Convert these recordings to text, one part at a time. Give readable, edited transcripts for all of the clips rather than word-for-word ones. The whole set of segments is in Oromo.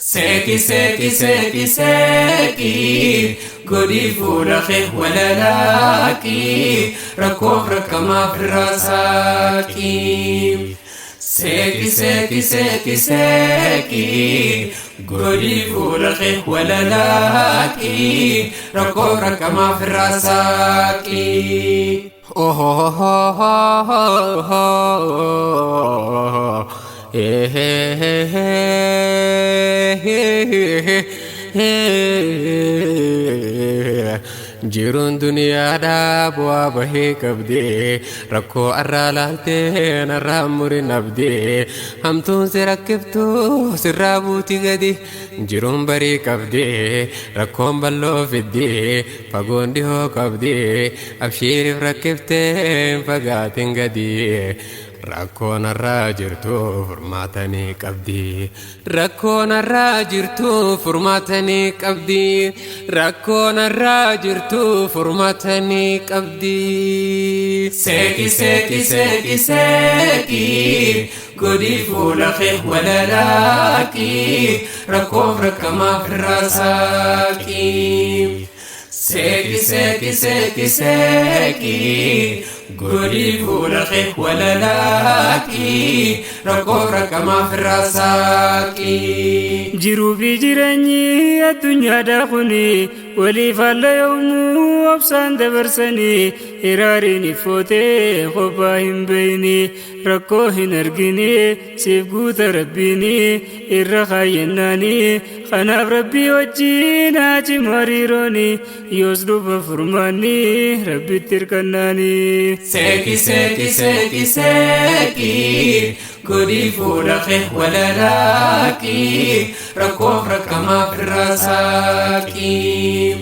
ساكي ساكي ساكي ساكي قولي فولخي ولا لاكي ركوب ركما في الرساكي ساكي ساكي ساكي ساكي قولي فولخي ولا لاكي ركوب ركما في الرساكي جيرون دنيا دا بوا بهي كبدي ركو أرالالتين الرامور نبدي همتون سركبتو سرابوتي غدي جيرون بري كبدي ركوم بلو فدي فقون دي هو كبدي أبشيري فركبتين فقاتين غدي ركون الراجرتو فرماتني كبدي ركون الراجرتو فرماتني كبدي ركون الراجرتو فرماتني كبدي ساكي ساكي ساكي ساكي قولي فولخي ولا لاكي ركوب ركما في الرساكي ساكي ساكي ساكي ساكي قولي فولخي ولا لاكي ركوب ركما في الرساكي جيرو بجيراني الدنيا داخني ولي فاليوم وابسان دبرسني إراريني فوتي خباهم بيني ركوهن أرقيني سيبقوت ربيني إرخايناني خناب ربي وجينا جماريروني يوزلو فرماني ربي تركناني ساكي ساكي ساكي ساكي قولي فولخي ولا لاكي ركوب ركما في الرساكي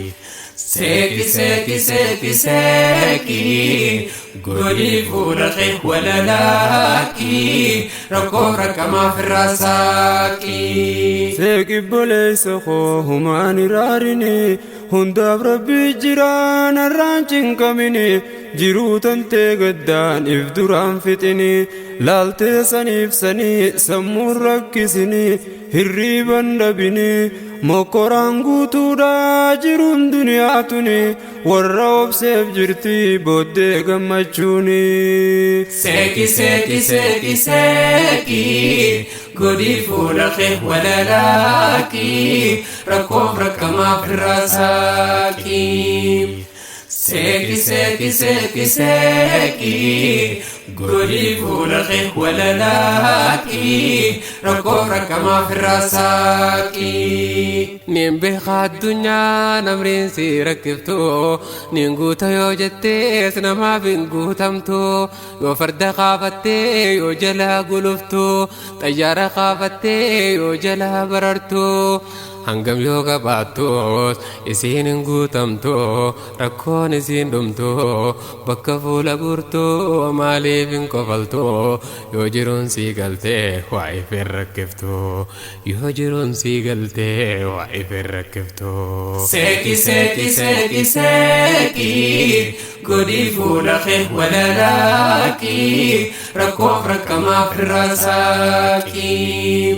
ساكي ساكي ساكي ساكي قولي فولخي ولا لاكي ركوب ركما في الرساكي ساكي بوليس خوهم عن رارني هنداب ربي جيران الرانشين كميني جيرو تنتي قدان افدران فتني لالتي سنيف سني سمور ركسني هريبا دبني مقران قوتودا جيرون دنياتني والروب سيف جرتي بودي قمجوني ساكي ساكي ساكي ساكي قولي فولخي ولا لاكي ركوب ركما في الرساكي ساكي ساكي ساكي ساكي قولي فولخي ولا لاكي ركوب ركما في الرساكي نيم بخا الدنيا نمرين سي ركبتو نينقوتا يو جتي سنما بنقوتمتو يو فرد خافتي يو جلا قلفتو طيارة خافتي يو جلا بررتو hangam yoo qabaattus isiin hin guutamtu rakkoon isiin dhumtu bakka fuula burtu maaliif hin kofaltu yoo jiruun sii galtee waa ifin rakkiftu yoo jiruun sii galtee waa ifin rakkiftu seeki seeki seeki seeki godhii fuulakee wala laakii rakkoof rakkamaaf rasaakii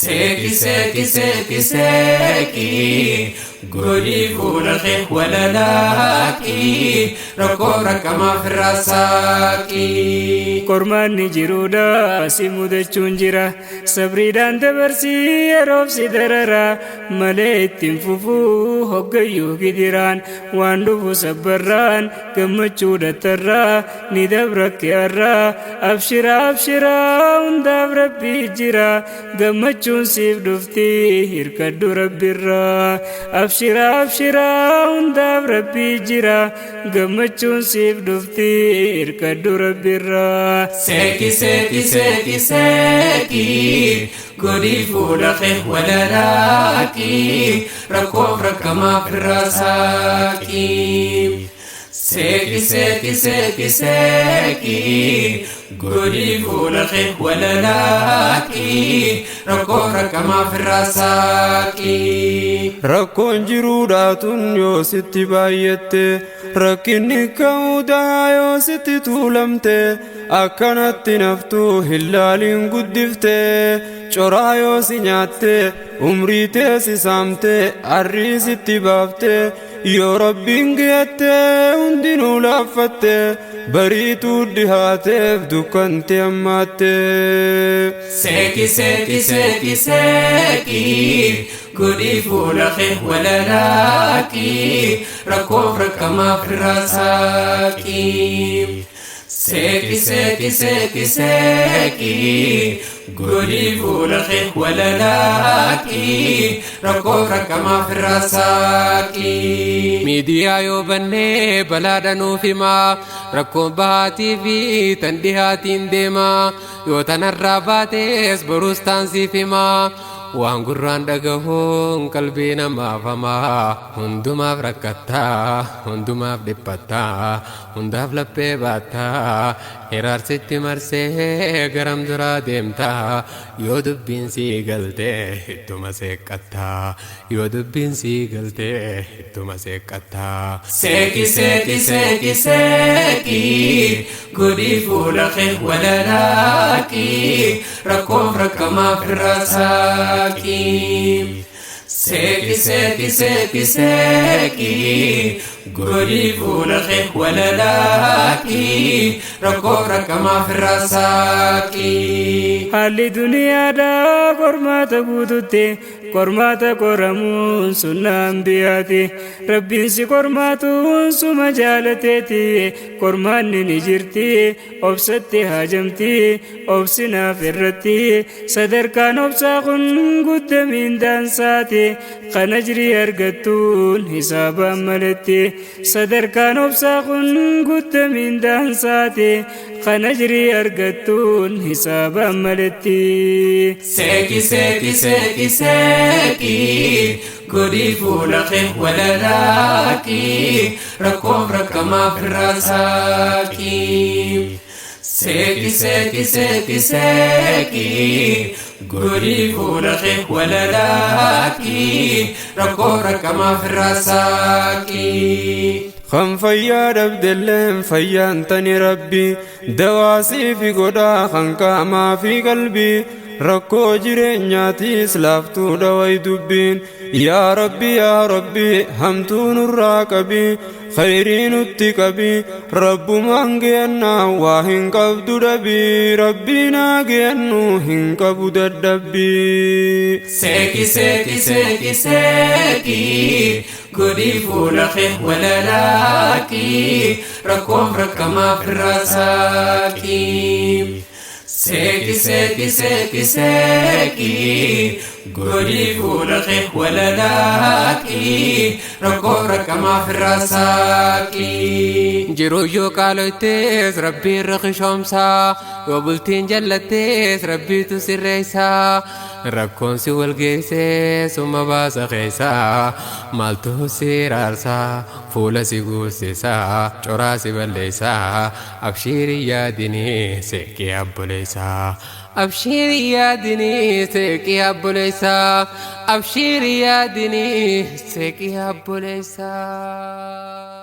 ساكي ساكي ساكي ساكي قولي فولخي ولا لاكي ركو ركما في الرساكي قرمان جيرودا سيمود چونجرا صبري دان دبرسي روب سيدررا مليت تنففو هقيو كديران واندو صبران كمچو دترا ندبرك يارا أبشرا أبشرا وندب ربي جرا كمچو سيف دفتي هركدو ربي را أبشرا أبشرا وندب ربي جرا كمچو سيف دفتي هركدو ربي را ساكي ساكي ساكي ساكي قولي فولخي ولا لاكي ركوف ركما في الرساكي ساكي ساكي ساكي ساكي قولي فولخي ولا لاكي ركوف ركما في الرساكي ركون جروداتون يو ستي بايتي ركني كودا يو ستي تولمتي أكنت نفتو هلالين قدفتي coraa yoo si nyaatte umrii teessi saamte arrii sitti baafte yoo rabbiin geette hundinuu laaffatte bariituu dhihaateef dukkante ammaatte. Seeki seeki seeki seeki godhii fuula kee walalaaki rakkoof rakkamaaf raasaaki. Seeki seeki seeki seeki godhii fuula kee walalaaki rakkoof rakkamaaf raasaaki. Miidiyaa yoo bannee balaadha nuuf himaa rakkoon bahaatii fi tan dhihaatiin deemaa yoo tanarraa baatees boruus taansiif himaa waan gurraan dhagahuun qalbii namaaf hamaa hundumaaf rakkattaa hundumaaf dhiphattaa hundaaf laphee baattaa hiraarsitti marsee garam duraa deemtaa yoo dubbiin sii galtee ittuma seeqqattaa yoo dubbiin sii galtee ittuma seeqqattaa. Seeki seeki seeki seeki godhii fuula kee walalaaki rakkoof rakkamaaf raasaaki. Seeki seeki seeki seeki godhii fuula kee walalaaki rakkoof rakkamaaf raasaaki. Haalli duniyaadhaa qormaata guututti qormaata qoramuun sunnaa anbiyaati. Rabbiin si qormaatuun suma jaalateeti qormaanni ni jirti obsatti haajamti obsinaaf irratti sadarkaan obsaa kun guddamiin daansaati kan ajrii argattuun hisaabaan maletti sadarkaan obsaa kun guddamiin daansaati kan ajrii argattuun hisaabaan maletti. Seeki seeki seeki seeki godhii fuula kee walalaaki rakkoof rakkamaaf raasaaki. Seeki seeki seeki seeki godhii fuula kee walalaaki rakkoof rakkamaaf raasaaki. Kan fayyaa dhabdelleen fayyaan tani rabbi dawaasii fi godhaa kan qaamaa fi qalbii rakkoo jireenyaatiis laaftuudha way dubbiin yaa rabbi hamtuu nurraa qabi khayrii nutti qabi rabbumaan geennaa waa hin qabdu dhabii rabbiinaa geennu hin qabu dadhabbii. Seeki seeki seeki seeki godhii fuula kee walalaaki rakkoof rakkamaaf raasaaki. Seeki seeki seeki seeki godhii fuula kee walalaaki rakkoof rakkamaaf raasaaki. Jiruu yoo qaaloytees rabbiin rakishoomsaa yoo bultiin jallattees rabbiitu sirreessaa rakkoon si walgeessee summa baasa keessaa maaltu si raarsaa fuula si guusisaa coraa si balleessaa abshiirii yaadinii seeqii abboleessaa. Abshiirii yaadinii seeqii abboleessaa abshiirii yaadinii seeqii abboleessaa.